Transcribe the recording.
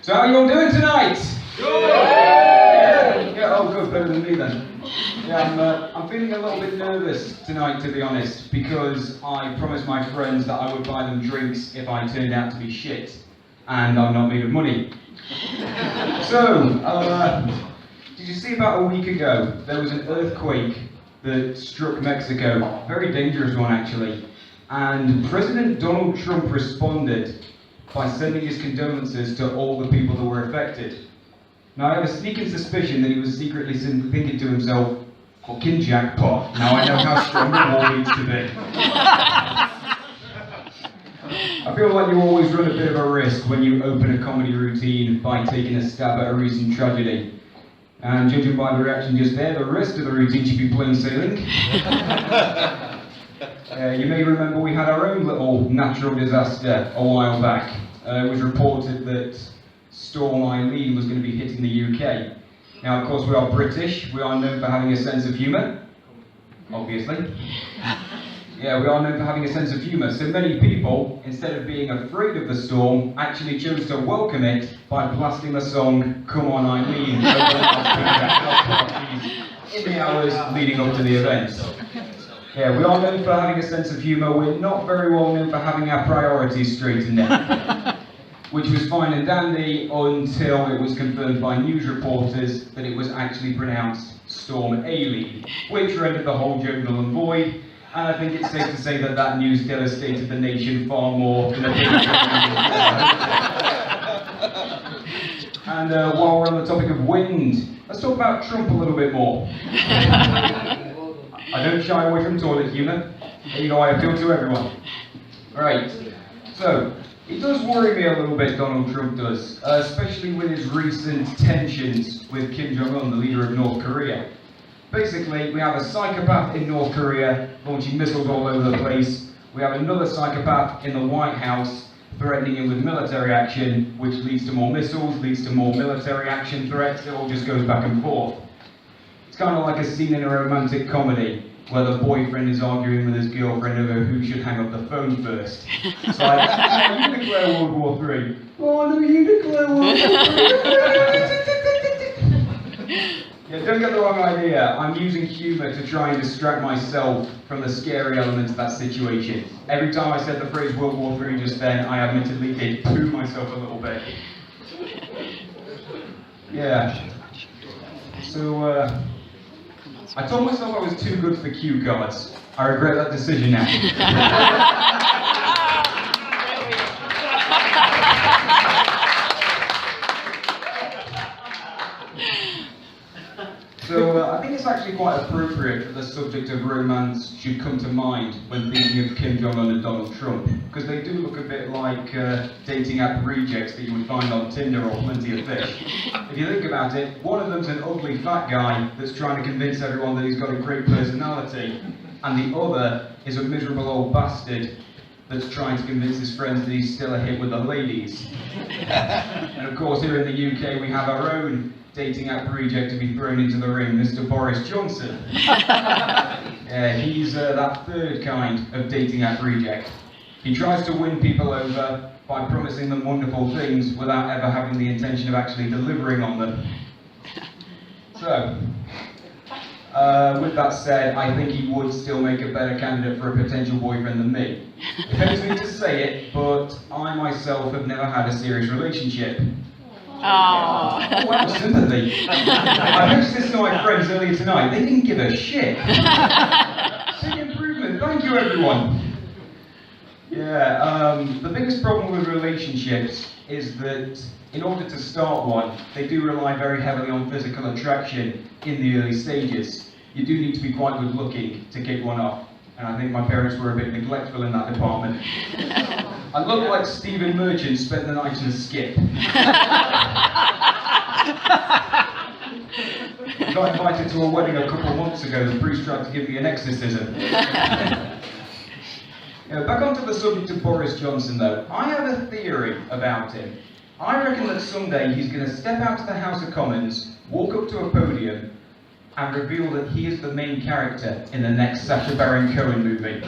So how are you all doing tonight? Good! Yeah, oh good, better than me then. Yeah, I'm feeling a little bit nervous tonight, to be honest, because I promised my friends that I would buy them drinks if I turned out to be shit, and I'm not made of money. So, did you see about a week ago, there was an earthquake that struck Mexico, very dangerous one actually, and President Donald Trump responded by sending his condolences to all the people that were affected. Now I have a sneaking suspicion that he was secretly thinking to himself, fucking jackpot, now I know how strong the war needs to be. I feel like you always run a bit of a risk when you open a comedy routine by taking a stab at a recent tragedy. And judging by the reaction just there, the rest of the routine should be plain sailing. You may remember we had our own little natural disaster a while back. It was reported that Storm Eileen was going to be hitting the UK. Now, of course, we are British. We are known for having a sense of humour. Obviously. Yeah, we are known for having a sense of humour. So many people, instead of being afraid of the storm, actually chose to welcome it by blasting the song "Come On Eileen" in the hours leading up to the event. Yeah, we are known for having a sense of humour. We're not very well known for having our priorities straightened out. Which was fine and dandy until it was confirmed by news reporters that it was actually pronounced Storm Aileen, which rendered the whole joke null and void. And I think it's safe to say that that news devastated the nation far more than a big And while we're on the topic of wind, let's talk about Trump a little bit more. I don't shy away from toilet humour. You know, I appeal to everyone. Right, so, it does worry me a little bit, Donald Trump does, especially with his recent tensions with Kim Jong-un, the leader of North Korea. Basically, we have a psychopath in North Korea launching missiles all over the place. We have another psychopath in the White House threatening him with military action, which leads to more missiles, leads to more military action threats. It all just goes back and forth. It's kind of like a scene in a romantic comedy where the boyfriend is arguing with his girlfriend over who should hang up the phone first. It's like, oh, you declare World War III. Oh, no, you declare World War III. Yeah, don't get the wrong idea. I'm using humour to try and distract myself from the scary elements of that situation. Every time I said the phrase World War III just then, I admittedly did poo myself a little bit. Yeah. So, I told myself I was too good for cue cards. I regret that decision now. So I think it's actually quite appropriate that the subject of romance should come to mind when thinking of Kim Jong-un and Donald Trump, because they do look a bit like dating app rejects that you would find on Tinder or Plenty of Fish. If you think about it, one of them's an ugly fat guy that's trying to convince everyone that he's got a great personality, and the other is a miserable old bastard that's trying to convince his friends that he's still a hit with the ladies. And of course, here in the UK, we have our own dating app reject to be thrown into the ring, Mr. Boris Johnson. He's that third kind of dating app reject. He tries to win people over by promising them wonderful things without ever having the intention of actually delivering on them. So, with that said, I think he would still make a better candidate for a potential boyfriend than me. It pains me to say it, but I myself have never had a serious relationship. Oh. Wow, sympathy. I mentioned this to my friends earlier tonight. They didn't give a shit. Big improvement. Thank you, everyone. Yeah, the biggest problem with relationships is that in order to start one, they do rely very heavily on physical attraction in the early stages. You do need to be quite good looking to kick one off. And I think my parents were a bit neglectful in that department. I look like Stephen Merchant spent the night in a skip. I got invited to a wedding a couple of months ago. The priest tried to give me an exorcism. Back onto the subject of Boris Johnson though. I have a theory about him. I reckon that someday he's going to step out to the House of Commons, walk up to a podium, and reveal that he is the main character in the next Sacha Baron Cohen movie.